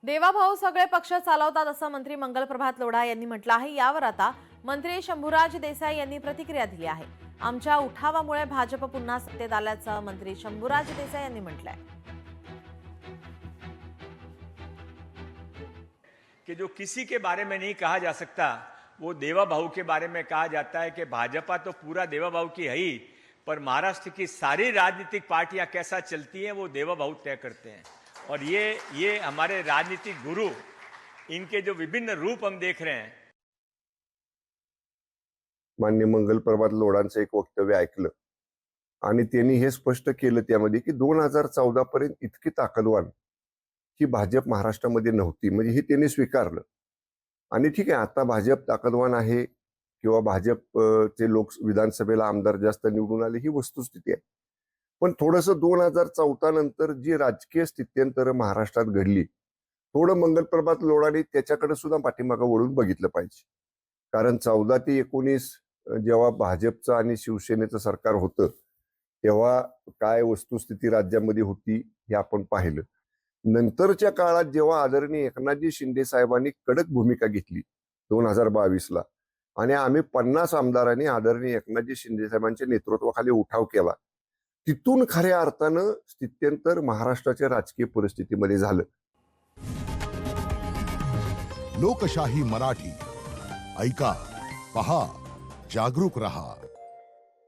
देवाभाऊ सगळे पक्ष चालवतात असं मंत्री मंगलप्रभात लोढा यांनी म्हटलं आहे। यावर आता मंत्री शंभूराज देसाई यांनी प्रतिक्रिया दिली आहे। आमच्या उठावामुळे भाजप पुन्हा सत्तेत आल्याचं मंत्री शंभूराज देसाई यांनी म्हटलंय। कि जो किसी के बारे में नहीं कहा जा सकता वो देवा भाऊ के बारे में कहा जाता है कि भाजपा तो पूरा देवा भाऊ की है ही, पर महाराष्ट्र की सारी राजनीतिक पार्टियां कैसा चलती हैं वो देवा भाऊ तय करते हैं। और ये हमारे राजनीतिक गुरु, इनके जो विभिन्न रूप हम देख रहे हैं। माननीय मंगलप्रभात लोढांचं एक वक्तव्य ऐकलं आणि त्यांनी हे स्पष्ट केलं त्यामध्ये की 2014 पर्यंत इतकी ताकदवान की भाजप महाराष्ट्रामध्ये नव्हती, म्हणजे हे त्यांनी स्वीकारलं। आणि ठीक आहे, आता भाजप ताकदवान आहे किंवा भाजपचे लोक विधानसभेला आमदार जास्त निवडून आले ही वस्तुस्थिती आहे। पण थोडंसं 2014 नंतर जी राजकीय स्थित्यंतर महाराष्ट्रात घडली, थोडं मंगलप्रभात लोढांनी त्याच्याकडे सुद्धा पाठीमागं वळून बघितलं पाहिजे। कारण 14 ते 19 जेव्हा भाजपचं आणि शिवसेनेचं सरकार होतं तेव्हा काय वस्तुस्थिती राज्यामध्ये होती हे आपण पाहिलं। नंतरच्या काळात जेव्हा आदरणीय एकनाथजी शिंदे साहेबांनी कडक भूमिका घेतली 2022 ला आणि आम्ही 50 आमदारांनी आदरणीय एकनाथजी शिंदे साहेबांच्या नेतृत्वाखाली उठाव केला, तिथून खऱ्या अर्थानं स्थित्यंतर महाराष्ट्राच्या राजकीय परिस्थितीमध्ये झालं। लोकशाही मराठी ऐका, पहा, जागरूक रहा।